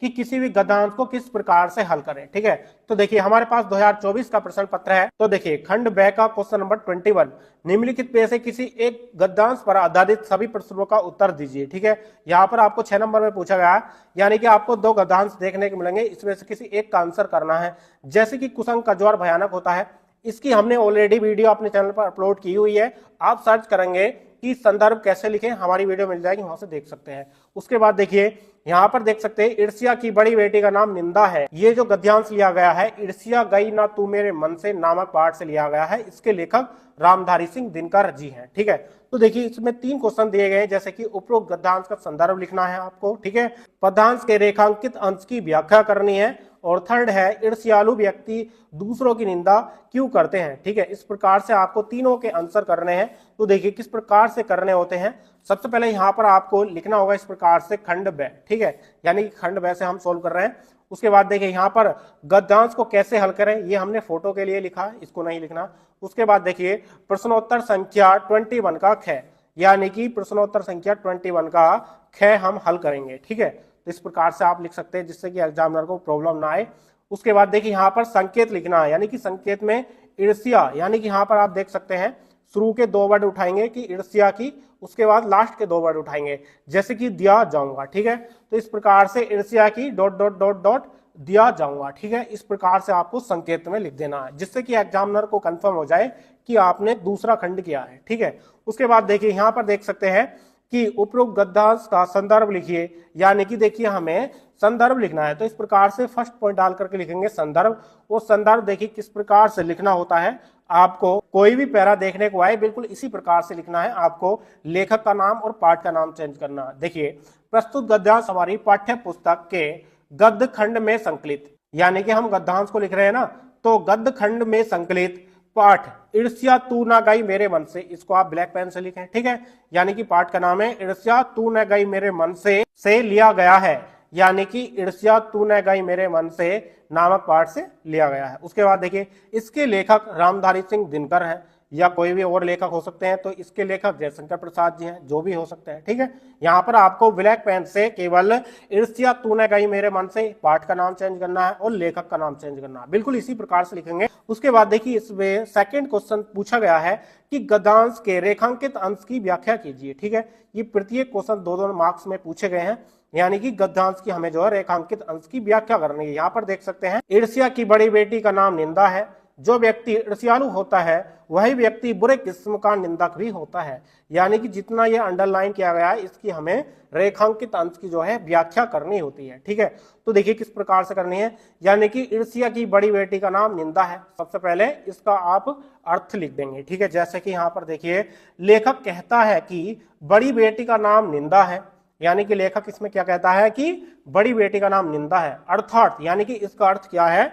कि किसी भी गद्यांश को किस प्रकार से हल करें। ठीक है, तो देखिए हमारे पास 2024 का प्रश्न पत्र है। तो देखिए खंड ब का क्वेश्चन नंबर 21, निम्नलिखित में से किसी एक गद्यांश पर आधारित सभी प्रश्नों का उत्तर दीजिए। ठीक है, यहाँ पर आपको 6 नंबर में पूछा गया है, यानी कि आपको 2 गद्यांश देखने को मिलेंगे, इसमें से किसी एक का आंसर करना है। जैसे कि कुसंग का ज्वर भयानक होता है, इसकी हमने ऑलरेडी वीडियो अपने चैनल पर अपलोड की हुई है। आप सर्च करेंगे कि संदर्भ कैसे लिखें, हमारी वीडियो मिल जाएगी, वहां से देख सकते हैं। उसके बाद देखिए यहाँ पर देख सकते हैं, ईर्ष्या की बड़ी बेटी का नाम निंदा है। ये जो गद्यांश लिया गया है, ईर्ष्या गई ना तू मेरे मन से नामक पाठ से लिया गया है। इसके लेखक रामधारी सिंह दिनकर जी हैं। ठीक है, तो देखिए इसमें 3 क्वेश्चन दिए गए हैं, जैसे कि उपरोक्त गद्यांश का संदर्भ लिखना है आपको। ठीक है, पदांश के रेखांकित अंश की व्याख्या करनी है, और थर्ड है ईर्ष्यालु व्यक्ति दूसरों की निंदा क्यों करते हैं। ठीक है, इस प्रकार से आपको तीनों के आंसर करने हैं। तो देखिए किस प्रकार से करने होते हैं। सबसे पहले यहाँ पर आपको लिखना होगा इस प्रकार से खंड ब। ठीक है, यानी कि खंड ब से हम सोल्व कर रहे हैं। उसके बाद देखिए यहाँ पर गद्यांश को कैसे हल करें, ये हमने फोटो के लिए लिखा, इसको नहीं लिखना। उसके बाद देखिए प्रश्नोत्तर संख्या 21 का ख, यानी कि प्रश्नोत्तर संख्या 21 का ख हम हल करेंगे। ठीक है, तो इस प्रकार से आप लिख सकते हैं, जिससे कि एग्जामिनर को प्रॉब्लम ना आए। उसके बाद देखिए यहाँ पर संकेत लिखना है, यानी कि संकेत में ईर्ष्या, यानी कि यहाँ पर आप देख सकते हैं शुरू के 2 वर्ड उठाएंगे कि ईर्ष्या की, उसके बाद लास्ट के 2 वर्ड उठाएंगे, जैसे कि दिया जाऊंगा। ठीक है, तो इस प्रकार से ईर्ष्या की ... दिया जाऊंगा। ठीक है, इस प्रकार से आपको संकेत में लिख देना है, जिससे कि एग्जामिनर को कंफर्म हो जाए कि आपने दूसरा खंड किया है। ठीक है, उसके बाद देखिए यहाँ पर देख सकते हैं कि उपरोक्त गद्यांश का संदर्भ लिखिए, यानी कि देखिए हमें संदर्भ लिखना है। तो इस प्रकार से फर्स्ट पॉइंट डाल करके लिखेंगे संदर्भ। वो संदर्भ देखिए किस प्रकार से लिखना होता है, आपको कोई भी पैरा देखने को आए बिल्कुल इसी प्रकार से लिखना है। आपको लेखक का नाम और पाठ का नाम चेंज करना है। देखिए प्रस्तुत गद्यांश हमारी पाठ्य पुस्तक के गद्य खंड में संकलित, यानी कि हम गद्यांश को लिख रहे हैं ना, तो गद्य खंड में संकलित पाठ ईर्ष्या तू न गई मेरे मन से, इसको आप ब्लैक पेन से लिखें। ठीक है, यानी कि पाठ का नाम है ईर्ष्या तू न गई मेरे मन से लिया गया है, यानी कि ईर्ष्या तू न गई मेरे मन से नामक पाठ से लिया गया है। उसके बाद देखिए इसके लेखक रामधारी सिंह दिनकर हैं, या कोई भी और लेखक हो सकते हैं, तो इसके लेखक जयशंकर प्रसाद जी हैं, जो भी हो सकते हैं। ठीक है, यहाँ पर आपको ब्लैक पेन से केवल ईर्ष्या तू न गई मेरे मन से पाठ का नाम चेंज करना है और लेखक का नाम चेंज करना है, बिल्कुल इसी प्रकार से लिखेंगे। उसके बाद देखिए इसमें सेकंड क्वेश्चन पूछा गया है कि गद्यांश के रेखांकित अंश की व्याख्या कीजिए। ठीक है, ये प्रत्येक क्वेश्चन 2-2 मार्क्स में पूछे गए हैं, यानी कि गद्यांश की हमें जो है रेखांकित अंश की व्याख्या करनी है। यहाँ पर देख सकते हैं ईर्ष्या की बड़ी बेटी का नाम निंदा है। जो व्यक्ति ईर्ष्यालु होता है वही व्यक्ति बुरे किस्म का निंदक भी होता है, यानी कि जितना ये अंडरलाइन किया गया है इसकी हमें रेखांकित अंश की जो है व्याख्या करनी होती है। ठीक है, तो देखिए किस प्रकार से करनी है, यानी कि ईर्ष्या की बड़ी बेटी का नाम निंदा है। सबसे पहले इसका आप अर्थ लिख देंगे। ठीक है, जैसे कि यहाँ पर देखिए लेखक कहता है कि बड़ी बेटी का नाम निंदा है, यानी कि लेखक इसमें क्या कहता है कि बड़ी बेटी का नाम निंदा है। अर्थात यानी कि इसका अर्थ क्या है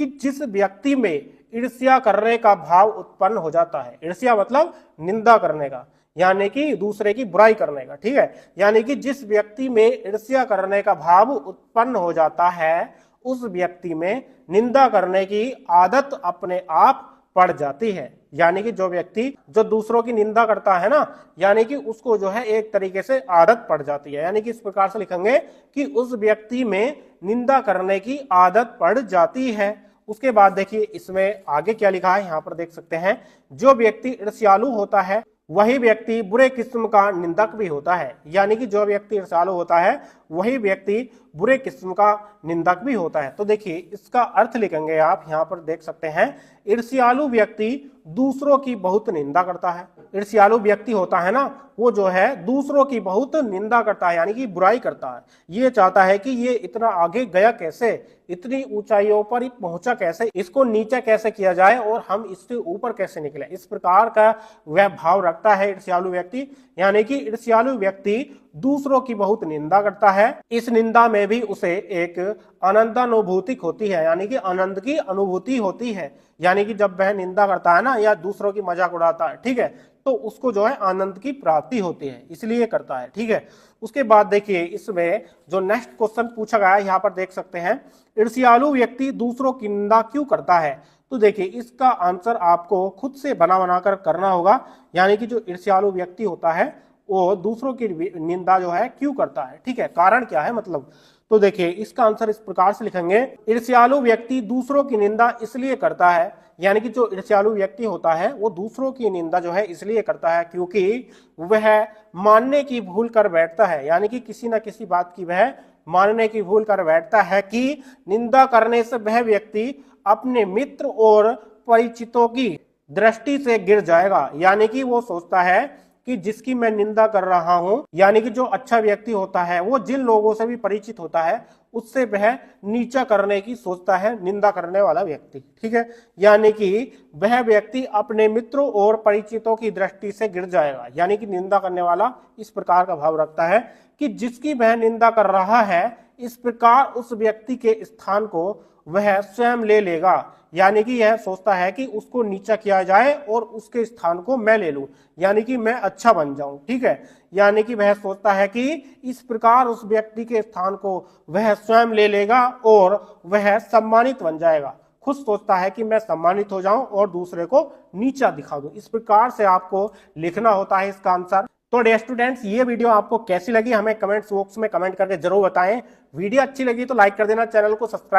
कि जिस व्यक्ति में ईर्ष्या करने का भाव उत्पन्न हो जाता है, ईर्ष्या मतलब निंदा करने का, यानी कि दूसरे की बुराई करने का। ठीक है, यानी कि जिस व्यक्ति में ईर्ष्या करने का भाव उत्पन्न हो जाता है उस व्यक्ति में निंदा करने की आदत अपने आप पड़ जाती है। यानी कि जो व्यक्ति जो दूसरों की निंदा करता है ना, यानी कि उसको जो है एक तरीके से आदत पड़ जाती है, यानी कि इस प्रकार से लिखेंगे कि उस व्यक्ति में निंदा करने की आदत पड़ जाती है। उसके बाद देखिए इसमें आगे क्या लिखा है, यहाँ पर देख सकते हैं जो व्यक्ति ईर्ष्यालु होता है वही व्यक्ति बुरे किस्म का निंदक भी होता है, यानी कि जो व्यक्ति ईर्ष्यालु होता है वही व्यक्ति बुरे किस्म का निंदक भी होता है। तो देखिए इसका अर्थ लिखेंगे आप, यहाँ पर देख सकते हैं ईर्ष्यालु व्यक्ति दूसरों की बहुत निंदा करता है। ईर्ष्यालु व्यक्ति होता है ना, वो जो है दूसरों की बहुत निंदा करता है, यानी कि बुराई करता है। ये चाहता है कि ये इतना आगे गया कैसे, इतनी ऊंचाइयों पर पहुंचा कैसे, इसको नीचे कैसे किया जाए और हम इससे ऊपर कैसे निकले, इस प्रकार का वह भाव रखता है ईर्ष्यालु व्यक्ति। यानी कि ईर्ष्यालु व्यक्ति दूसरों की बहुत निंदा करता है। इस निंदा में भी उसे एक आनंदानुभूति होती है, यानी कि आनंद की अनुभूति होती है। यानी कि जब वह निंदा करता है ना या दूसरों की मजाक उड़ाता है, ठीक है, तो उसको जो है आनंद की प्राप्ति होती है, इसलिए करता है। ठीक है, उसके बाद देखिए इसमें जो नेक्स्ट क्वेश्चन पूछा गया है, यहाँ पर देख सकते हैं ईर्ष्यालु व्यक्ति दूसरों की निंदा क्यों करता है। तो देखिए इसका आंसर आपको खुद से बना बनाकर करना होगा। यानी कि जो ईर्ष्यालु व्यक्ति होता है वो दूसरों की निंदा जो है क्यों करता है, ठीक है, कारण क्या है मतलब। तो देखिए इसका आंसर इस प्रकार से लिखेंगे, ईर्ष्यालु व्यक्ति दूसरों की निंदा इसलिए करता है, यानी कि जो ईर्ष्यालु व्यक्ति होता है वो दूसरों की निंदा जो है इसलिए करता है क्योंकि वह मानने की भूल कर बैठता है, यानी कि किसी न किसी बात की वह मानने की भूल कर बैठता है कि निंदा करने से वह व्यक्ति अपने मित्र और परिचितों की दृष्टि से गिर जाएगा, यानी कि वो सोचता है कि जिसकी मैं निंदा कर रहा हूं, यानी कि जो अच्छा व्यक्ति होता है वो जिन लोगों से भी परिचित होता है उससे वह नीचा करने की सोचता है, निंदा करने वाला व्यक्ति, ठीक है। यानी कि वह व्यक्ति अपने मित्रों और परिचितों की दृष्टि से गिर जाएगा, यानी कि निंदा करने वाला इस प्रकार का भाव रखता है कि जिसकी वह निंदा कर रहा है इस प्रकार उस व्यक्ति के स्थान को वह स्वयं ले लेगा, यानी कि यह सोचता है कि उसको नीचा किया जाए और उसके स्थान को मैं ले लूं, यानी कि मैं अच्छा बन जाऊं, ठीक है। यानी कि वह सोचता है कि इस प्रकार उस व्यक्ति के स्थान को वह स्वयं ले लेगा और वह सम्मानित बन जाएगा, खुद सोचता है कि मैं सम्मानित हो जाऊं और दूसरे को नीचा दिखा दूं। इस प्रकार से आपको लिखना होता है इसका आंसर। तो डियर स्टूडेंट्स, ये वीडियो आपको कैसी लगी हमें कमेंट्स बॉक्स में कमेंट करके जरूर बताएं। वीडियो अच्छी लगी तो लाइक कर देना, चैनल को सब्सक्राइब